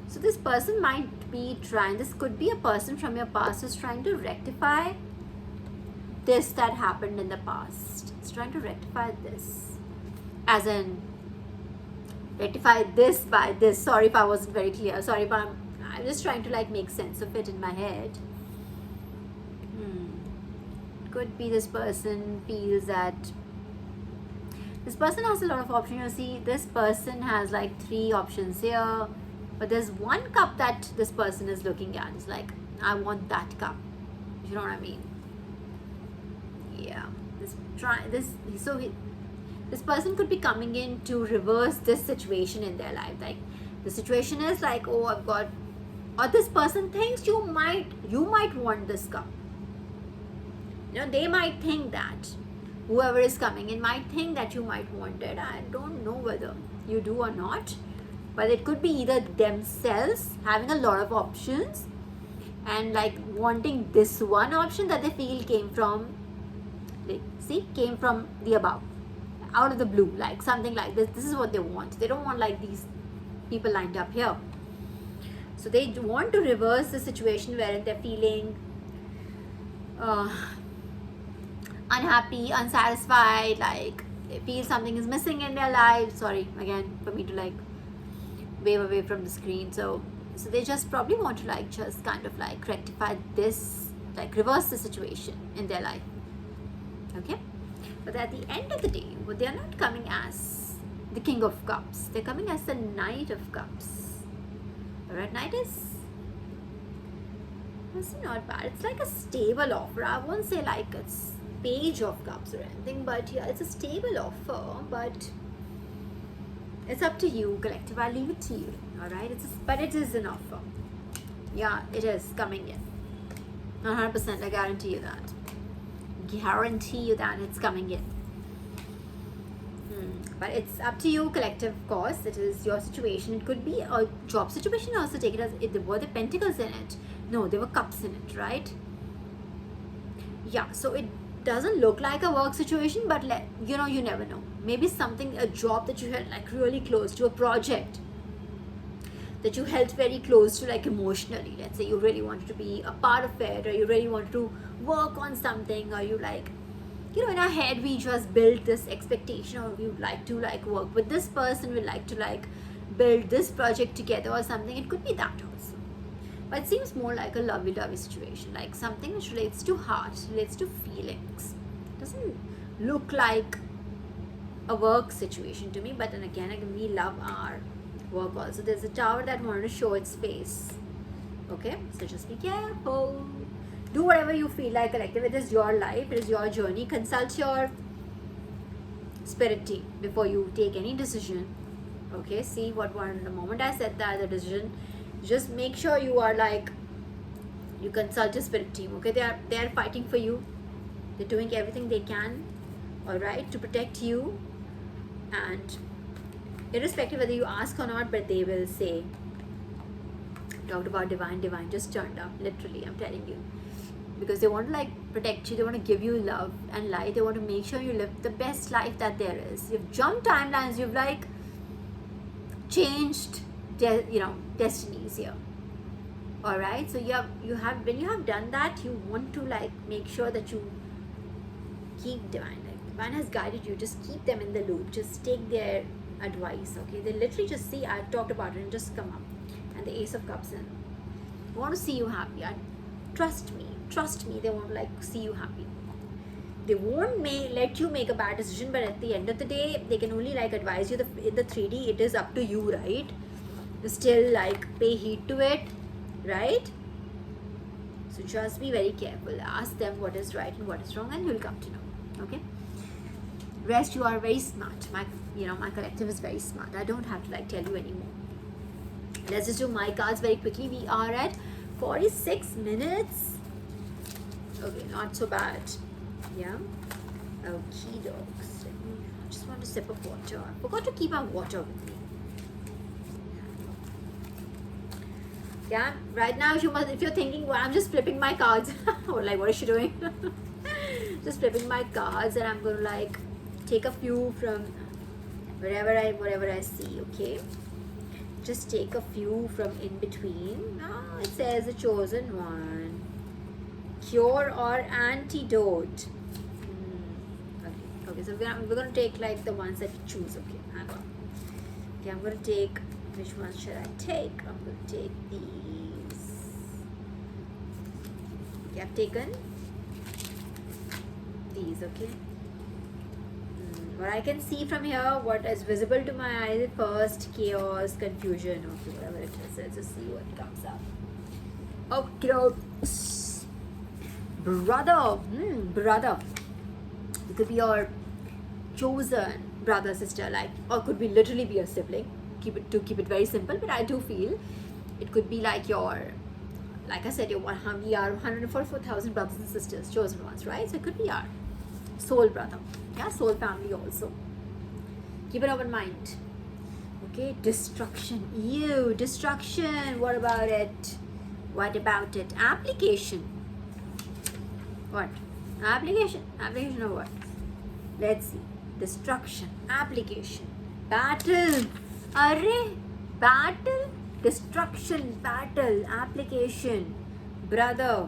So this person might be trying, this could be a person from your past who's trying to rectify this that happened in the past. It's trying to rectify this. As in, rectify this by this. Sorry if I wasn't very clear. Sorry if I'm just trying to like make sense of it in my head. Could be this person feels that this person has a lot of options. You see, this person has like 3 options here, but there's 1 cup that this person is looking at. It's like, I want that cup. You know what I mean? Yeah. This person could be coming in to reverse this situation in their life. Like, the situation is like, oh, I've got, or this person thinks you might want this cup. You know, they might think that. Whoever is coming in might think that you might want it. I don't know whether you do or not. But it could be either themselves having a lot of options and like wanting this one option that they feel came from the above, out of the blue, like something like this. This is what they want. They don't want like these people lined up here. So they want to reverse the situation wherein they're feeling unhappy, unsatisfied, like they feel something is missing in their life. Sorry again for me to like wave away from the screen. So they just probably want to like just kind of like rectify this, like reverse the situation in their life. Okay, but at the end of the day, they are not coming as the King of Cups. They're coming as the Knight of Cups. The Red Knight is not bad. It's like a stable offer. I won't say like it's Page of Cups or anything, but yeah, it's a stable offer. But it's up to you, collective. I'll leave it to you. All right, but it is an offer. Yeah, it is coming in. 100%. I guarantee you that. Guarantee you that it's coming in. But it's up to you, collective, of course. It is your situation. It could be a job situation. Also take it as if there were the pentacles in it. No, there were cups in it, right? Yeah, so it doesn't look like a work situation, but you know, you never know. Maybe something, a job that you held like really close to, a project that you held very close to, like emotionally. Let's say you really wanted to be a part of it, or you really wanted to work on something, or you like, you know, in our head we just build this expectation, or we would like to like work with this person, we like to like build this project together or something. It could be that also, but it seems more like a lovey-dovey situation, like something which relates to heart, relates to feelings. It doesn't look like a work situation to me, but then again we love our work also. There's a tower that wanted to show its face. Okay, so just be careful. Do whatever you feel like, collective. It is your life, it is your journey. Consult your spirit team before you take any decision. Okay, see what one, the moment I said that, the decision, just make sure you are like, you consult your spirit team. Okay, they are fighting for you. They're doing everything they can, all right, to protect you. And irrespective whether you ask or not, but they will say, talked about divine just turned up, literally, I'm telling you, because they want to like protect you, they want to give you love and light, they want to make sure you live the best life that there is. You've jumped timelines, you've like changed destinies here, all right. So you have when you have done that, you want to like make sure that you keep divine has guided you. Just keep them in the loop, just take their advice. Okay, they literally just see, I've talked about it, and just come up. And the Ace of Cups, and they want to see you happy. And trust me, they want to like see you happy. They won't let you make a bad decision, but at the end of the day, they can only like advise you. In the 3D, it is up to you, right? You still like pay heed to it, right? So just be very careful. Ask them what is right and what is wrong, and you'll come to know. Okay. Rest, you are very smart. My collective is very smart. I don't have to like tell you anymore. Let's just do my cards very quickly. We are at 46 minutes. Okay, not so bad. Yeah. Okay, dogs. I just want a sip of water. I forgot to keep my water with me. Yeah. Right now, if you're thinking, well, I'm just flipping my cards. Or like, what is she doing? Just flipping my cards, and I'm going to like take a few from whatever I see. Okay. Just take a few from in between. Oh, it says the chosen one. Cure or antidote. Okay, so we're going to take like the ones that you choose. Okay, hang on. Okay, I'm going to take, which ones should I take? I'm going to take these. Okay, I've taken these, okay. What I can see from here, what is visible to my eyes, first chaos, confusion, okay, whatever it is. Let's just see what comes up. Okay, brother. It could be your chosen brother, sister, like, or could be literally be a sibling. Keep it very simple, but I do feel it could be like your, like I said, we are 144,000 brothers and sisters, chosen ones, right? So it could be our soul brother. Yeah, soul family also. Keep an open mind. Okay, destruction. Ew, destruction. What about it? Application. What? Application of what? Let's see. Destruction. Application. Battle. Array. Battle. Destruction. Battle. Application. Brother.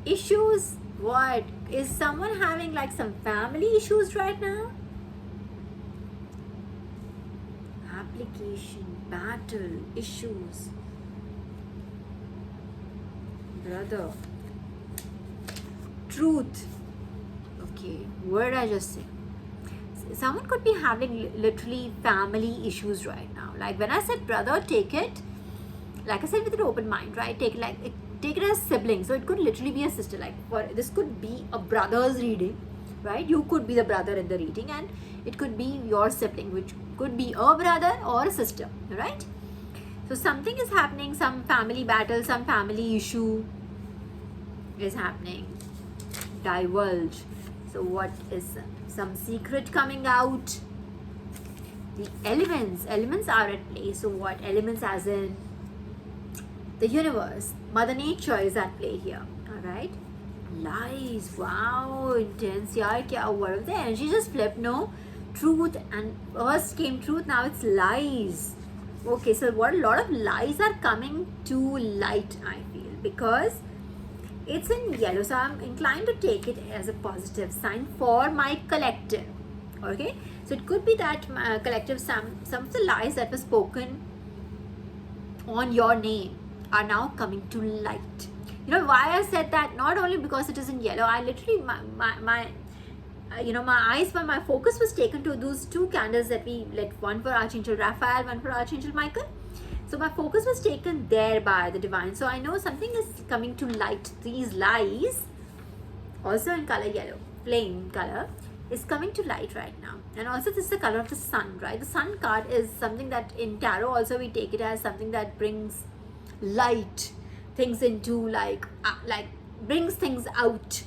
Issues. What? Is someone having like some family issues right now? Application, battle, issues. Brother. Truth. Okay, what did I just say? Someone could be having literally family issues right now. Like when I said brother, take it, like I said, with an open mind, right? Take it as sibling. So it could literally be a sister. Like this could be a brother's reading, right? You could be the brother in the reading, and it could be your sibling, which could be a brother or a sister, right? So something is happening, some family battle, some family issue is happening. Divulge. So what is some secret coming out? The elements are at play. So what elements? As in the universe, Mother Nature is at play here. All right. Lies. Wow, intense. Yeah, what if the energy just flipped? No, truth, and first came truth. Now it's lies. Okay, so what a lot of lies are coming to light, I feel, because it's in yellow. So I'm inclined to take it as a positive sign for my collective. Okay, so it could be that collective, some of the lies that were spoken on your name are now coming to light. You know why I said that? Not only because it is in yellow, I literally, my eyes, my focus was taken to those two candles that we lit, one for Archangel Raphael, one for Archangel Michael. So my focus was taken there by the divine. So I know something is coming to light. These lies, also in color yellow, plain color, is coming to light right now. And also this is the color of the sun, right? The sun card is something that in tarot also we take it as something that brings light, things into like brings things out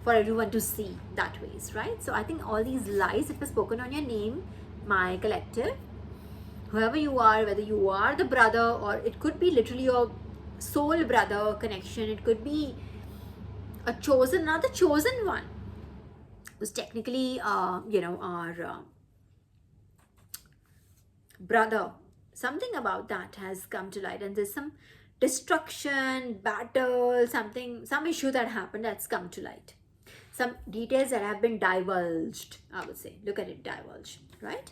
for everyone to see that ways, right? So I think all these lies that were spoken on your name, my collective, whoever you are, whether you are the brother or it could be literally your soul brother connection, it could be a chosen, not the chosen one, who's technically, our brother. Something about that has come to light, and there's some destruction, battle, some issue that happened that's come to light. Some details that have been divulged, I would say. Look at it, divulged, right?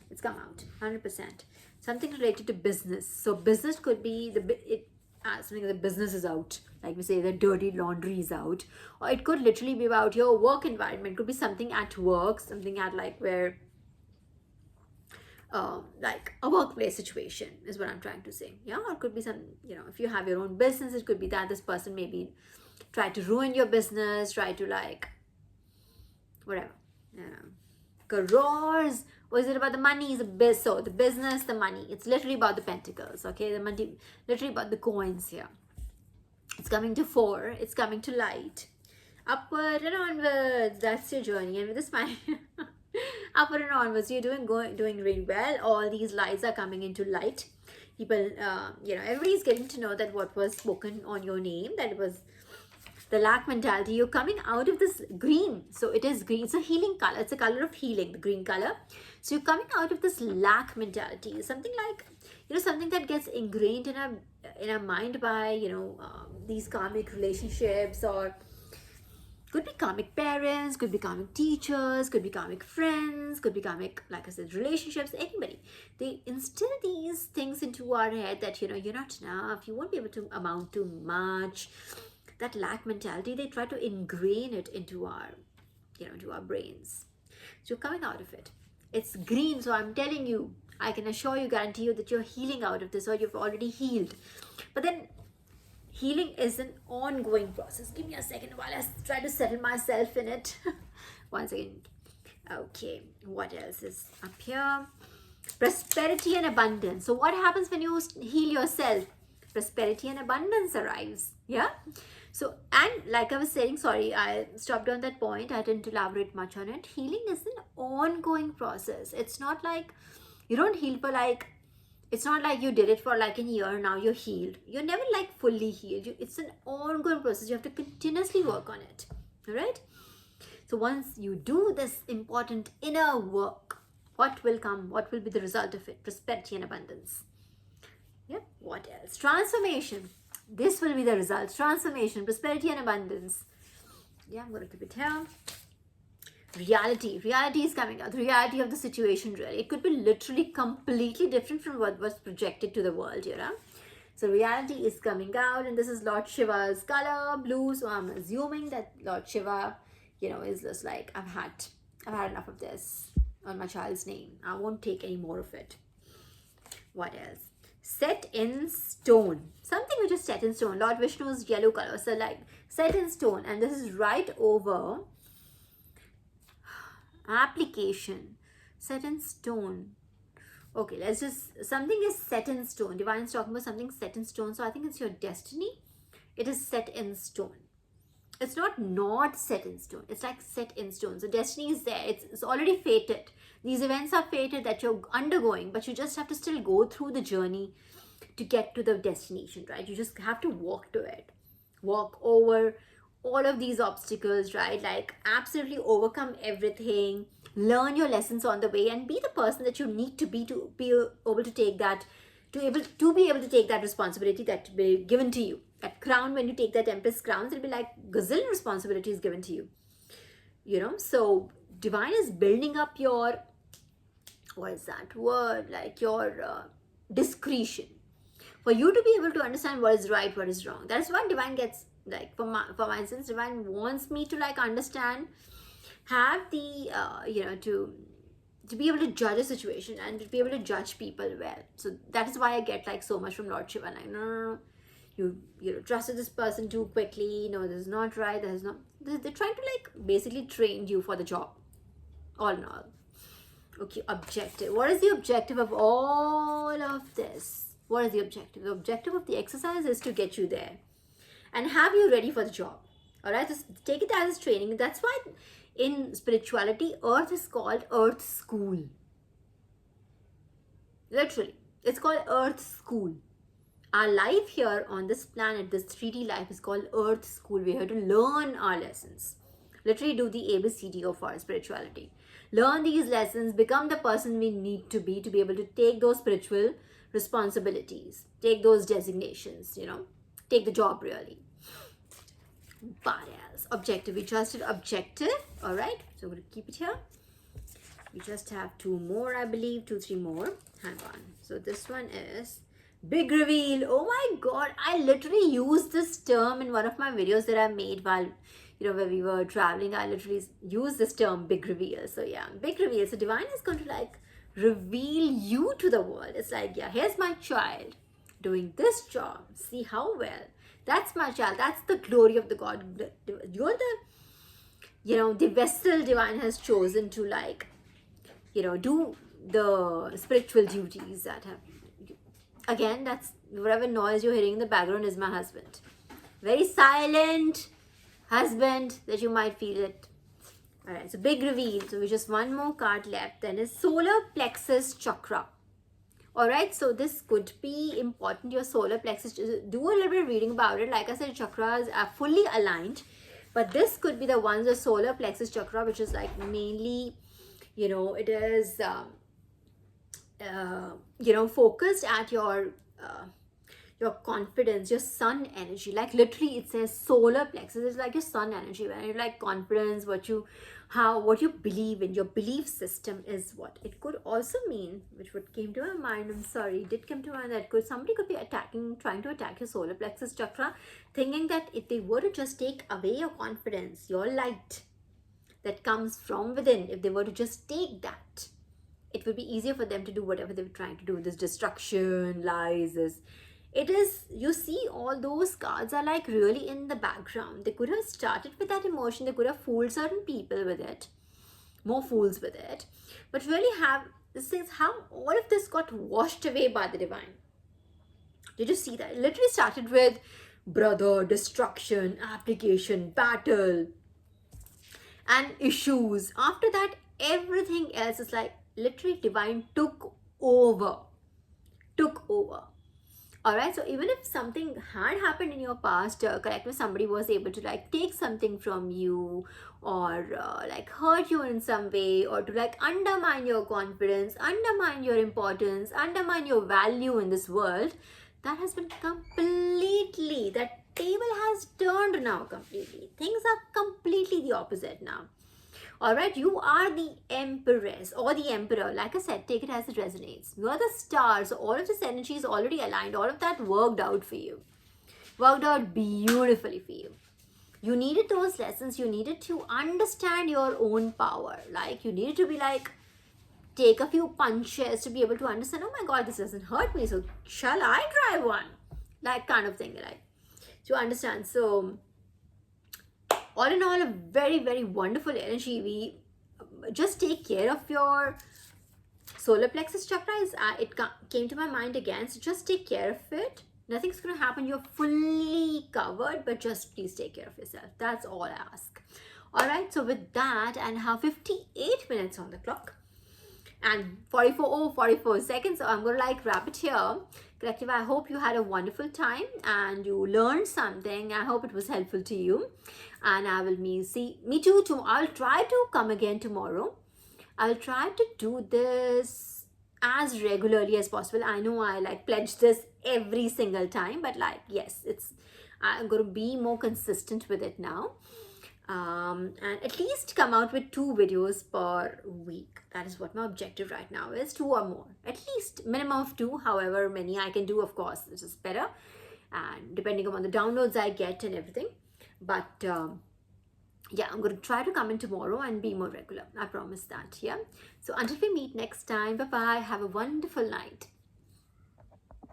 It's come out 100%. Something related to business. So business could be something the business is out, like we say the dirty laundry is out, or it could literally be about your work environment. It could be something at work, something at like where like a workplace situation is what I'm trying to say. Yeah, or it could be some, if you have your own business, it could be that this person maybe try to ruin your business, try to like whatever, crores. Or is it about the money? So the business, the money, it's literally about the pentacles, okay? The money, literally about the coins here. It's coming to 4, it's coming to light, upward and onwards. That's your journey. And with this smile, upward and onwards, you're doing really well. All these lies are coming into light. People, everybody's getting to know that what was spoken on your name, that it was the lack mentality. You're coming out of this green. So it is green. It's a healing color. It's a color of healing, the green color. So you're coming out of this lack mentality. Something like, something that gets ingrained in our mind by, these karmic relationships, or could be karmic parents, could be karmic teachers, could be karmic friends, could be karmic, like I said, relationships, anybody. They instill these things into our head that, you're not enough, you won't be able to amount to much. That lack mentality, they try to ingrain it into our, into our brains. So you're coming out of it. It's green, so I'm telling you, I can assure you, guarantee you that you're healing out of this, or you've already healed. But then healing is an ongoing process. Give me a second while I try to settle myself in it. 1 second. Okay, what else is up here? Prosperity and abundance. So what happens when you heal yourself? Prosperity and abundance arrives. Yeah. So, and like I was saying, sorry, I stopped on that point. I didn't elaborate much on it. Healing is an ongoing process. It's not like you don't heal for like, it's not like you did it for like a year, now you're healed. You're never like fully healed. It's an ongoing process. You have to continuously work on it. All right. So once you do this important inner work, what will come? What will be the result of it? Prosperity and abundance. Yeah. What else? Transformation. This will be the results. Transformation, prosperity and abundance. Yeah, I'm going to keep it here. Reality. Reality is coming out. The reality of the situation, really. It could be literally completely different from what was projected to the world, So reality is coming out, and this is Lord Shiva's color, blue. So I'm assuming that Lord Shiva, is just like, I've had enough of this on my child's name. I won't take any more of it. What else? Set in stone. Something which is set in stone. Lord Vishnu's yellow color. So like set in stone. And this is right over application. Set in stone. Okay, let's just, something is set in stone. Divine is talking about something set in stone. So I think it's your destiny. It is set in stone. It's not set in stone. It's like set in stone. So destiny is there. It's already fated. These events are fated that you're undergoing, but you just have to still go through the journey to get to the destination, right? You just have to walk to it. Walk over all of these obstacles, right? Like absolutely overcome everything. Learn your lessons on the way and be the person that you need to be able to take that, to be able to take that responsibility that will be given to you. That crown, when you take that Empress crown, it'll be like gazillion responsibilities given to you. So divine is building up your, what is that word? Like your discretion. For you to be able to understand what is right, what is wrong. That's what divine gets, like for my instance, divine wants me to like understand, have the, to to be able to judge a situation and to be able to judge people well. So that is why I get like so much from Lord Shiva. Like, no. You trusted this person too quickly. No, this is not right. This is not. They're trying to like basically train you for the job. All in all. Okay, objective. What is the objective of all of this? What is the objective? The objective of the exercise is to get you there and have you ready for the job. All right, just take it as training. That's why in spirituality, Earth is called Earth School. Literally, it's called Earth School. Our life here on this planet, this 3D life, is called Earth School. We're here to learn our lessons. Literally do the ABCD of our spirituality. Learn these lessons, become the person we need to be able to take those spiritual responsibilities, take those designations, take the job really. What else? Objective. We just did objective. All right. So I'm going to keep it here. We just have 2 more, I believe. 2, 3 more. Hang on. So this one is big reveal. Oh my God. I literally used this term in one of my videos that I made while, when we were traveling. I literally used this term, big reveal. So yeah, big reveal. So divine is going to like reveal you to the world. It's like, yeah, here's my child doing this job. See how well. That's my child. That's the glory of the God. You're the vessel divine has chosen to like, do the spiritual duties that have. Again, that's whatever noise you're hearing in the background is my husband. Very silent husband that you might feel it. All right, so big reveal. So we just 1 more card left. Then is solar plexus chakra. All right, so this could be important, your solar plexus. Do a little bit of reading about it. Like I said, chakras are fully aligned, but this could be the ones, the solar plexus chakra, which is like mainly, it is, focused at your confidence, your sun energy. Like literally it says solar plexus is like your sun energy, when you're like confidence, what you believe in, your belief system is what it could also mean, which what came to my mind, I'm sorry, did come to mind, that somebody could be trying to attack your solar plexus chakra, thinking that if they were to just take away your confidence, your light that comes from within, if they were to just take that, it would be easier for them to do whatever they were trying to do. This destruction, lies, it is, you see, all those cards are like really in the background. They could have started with that emotion. They could have fooled certain people with it, more fools with it, but really this is how all of this got washed away by the divine. Did you see that? It literally started with brother, destruction, application, battle, and issues. After that, everything else is like literally divine took over. All right, so even if something had happened in your past, correct me, somebody was able to like take something from you, or like hurt you in some way, or to like undermine your confidence, undermine your importance, undermine your value in this world, that has been completely, that table has turned now completely. Things are completely the opposite now. All right, you are the empress or the emperor. Like I said, take it as it resonates. You are the stars. So all of this energy is already aligned. All of that worked out for you. Worked out beautifully for you. You needed those lessons. You needed to understand your own power. Like you needed to be like, take a few punches to be able to understand, oh my God, this doesn't hurt me. So shall I try one? Like kind of thing, like to understand. So all in all, a very, very wonderful energy. We just take care of your solar plexus chakra. It came to my mind again. So just take care of it. Nothing's going to happen. You're fully covered, but just please take care of yourself. That's all I ask. All right. So with that, and have 58 minutes on the clock and 44 seconds. So I'm going to like wrap it here. Collective, I hope you had a wonderful time and you learned something. I hope it was helpful to you. And I will me too. I'll try to come again tomorrow. I'll try to do this as regularly as possible. I know I like pledge this every single time, but like, yes, I'm going to be more consistent with it now. And at least come out with 2 videos per week. That is what my objective right now is, 2 or more, at least minimum of 2. However many I can do, of course, this is better, and depending upon the downloads I get and everything. But yeah, I'm going to try to come in tomorrow and be more regular. I promise that. Yeah. So until we meet next time, bye bye. Have a wonderful night.